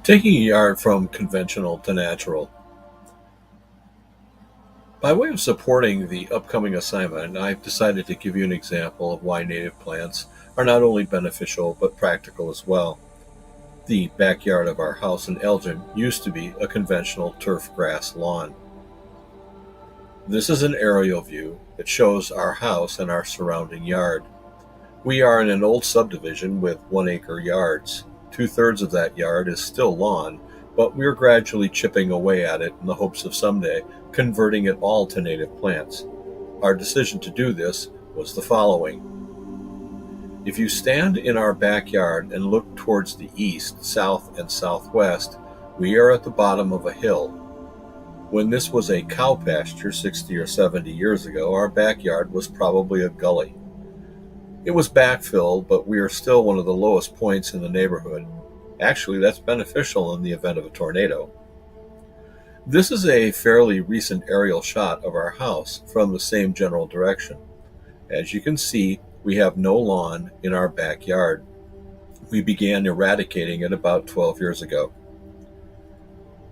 Taking a yard from conventional to natural. By way of supporting the upcoming assignment, I've decided to give you an example of why native plants are not only beneficial but practical as well. The backyard of our house in Elgin used to be a conventional turf grass lawn. This is an aerial view that shows our house and our surrounding yard. We are in an old subdivision with 1 acre yards. Two-thirds of that yard is still lawn, but we're gradually chipping away at it in the hopes of someday converting it all to native plants. Our decision to do this was the following. If you stand in our backyard and look towards the east, south, and southwest, we are at the bottom of a hill. When this was a cow pasture 60 or 70 years ago, our backyard was probably a gully. It was backfilled, but we are still one of the lowest points in the neighborhood. Actually, that's beneficial in the event of a tornado. This is a fairly recent aerial shot of our house from the same general direction. As you can see, we have no lawn in our backyard. We began eradicating it about 12 years ago.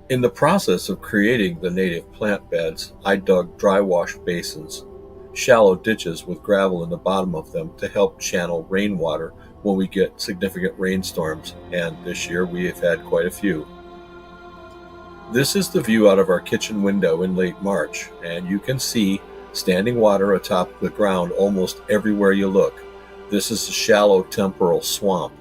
In the process of creating the native plant beds, I dug dry wash basins, shallow ditches with gravel in the bottom of them to help channel rainwater when we get significant rainstorms, and this year we have had quite a few. This is the view out of our kitchen window in late March, and you can see standing water atop the ground almost everywhere you look. This is a shallow temporal swamp.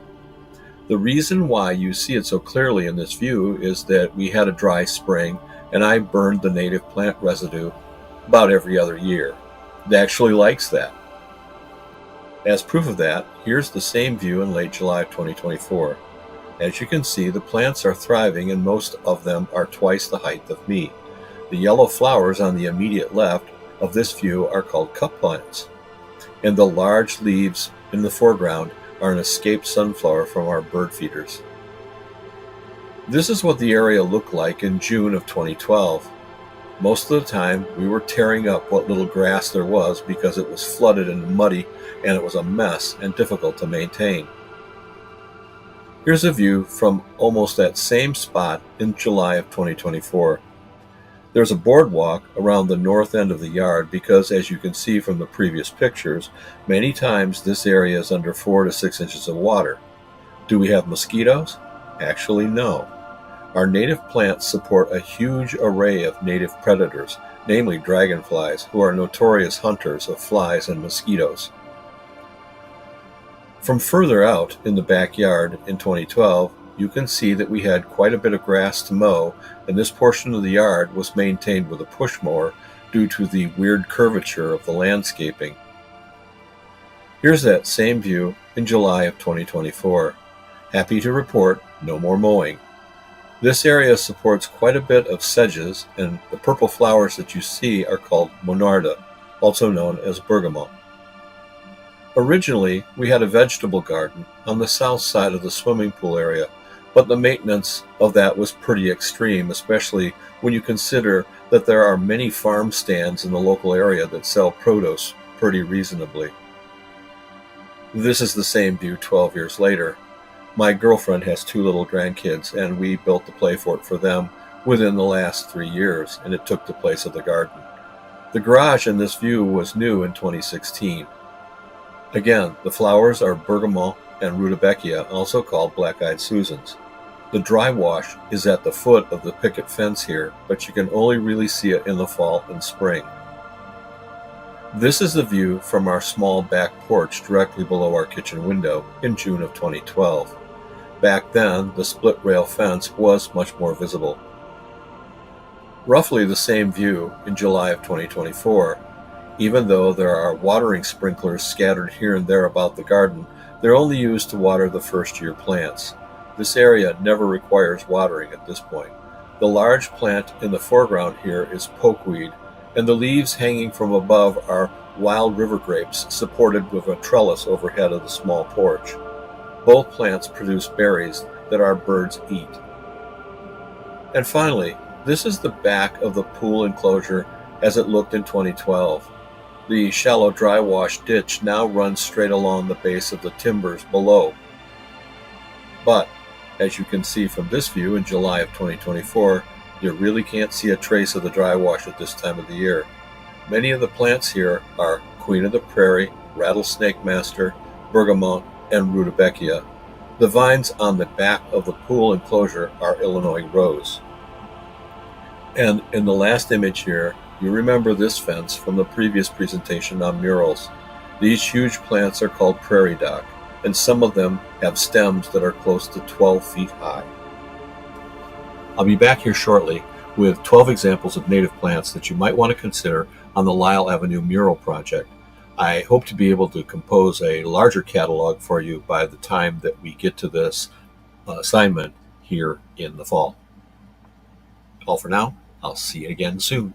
The reason why you see it so clearly in this view is that we had a dry spring, and I burned the native plant residue about every other year. It actually likes that. As proof of that, here's the same view in late July of 2024. As you can see, the plants are thriving and most of them are twice the height of me. The yellow flowers on the immediate left of this view are called cup plants, and the large leaves in the foreground are an escaped sunflower from our bird feeders. This is what the area looked like in June of 2012. Most of the time, we were tearing up what little grass there was because it was flooded and muddy, and it was a mess and difficult to maintain. Here's a view from almost that same spot in July of 2024. There's a boardwalk around the north end of the yard because, as you can see from the previous pictures, many times this area is under 4 to 6 inches of water. Do we have mosquitoes? Actually, no. Our native plants support a huge array of native predators, namely dragonflies, who are notorious hunters of flies and mosquitoes. From further out in the backyard in 2012, you can see that we had quite a bit of grass to mow, and this portion of the yard was maintained with a push mower due to the weird curvature of the landscaping. Here's that same view in July of 2024. Happy to report, no more mowing. This area supports quite a bit of sedges, and the purple flowers that you see are called monarda, also known as bergamot. Originally, we had a vegetable garden on the south side of the swimming pool area, but the maintenance of that was pretty extreme, especially when you consider that there are many farm stands in the local area that sell produce pretty reasonably. This is the same view 12 years later. My girlfriend has 2 little grandkids, and we built the play fort for them within the last 3 years, and it took the place of the garden. The garage in this view was new in 2016. Again, the flowers are bergamot and rudbeckia, also called black-eyed Susans. The dry wash is at the foot of the picket fence here, but you can only really see it in the fall and spring. This is the view from our small back porch directly below our kitchen window in June of 2012. Back then, the split rail fence was much more visible. Roughly the same view in July of 2024. Even though there are watering sprinklers scattered here and there about the garden, they're only used to water the first-year plants. This area never requires watering at this point. The large plant in the foreground here is pokeweed, and the leaves hanging from above are wild river grapes supported with a trellis overhead of the small porch. Both plants produce berries that our birds eat. And finally, this is the back of the pool enclosure as it looked in 2012. The shallow dry wash ditch now runs straight along the base of the timbers below. But As you can see from this view in July of 2024, you really can't see a trace of the dry wash at this time of the year. Many of the plants here are Queen of the Prairie, Rattlesnake Master, Bergamot, and Rudbeckia. The vines on the back of the pool enclosure are Illinois Rose. And in the last image here, you remember this fence from the previous presentation on murals. These huge plants are called prairie dock, and some of them have stems that are close to 12 feet high. I'll be back here shortly with 12 examples of native plants that you might want to consider on the Lyle Avenue mural project. I hope to be able to compose a larger catalog for you by the time that we get to this assignment here in the fall. All for now. I'll see you again soon.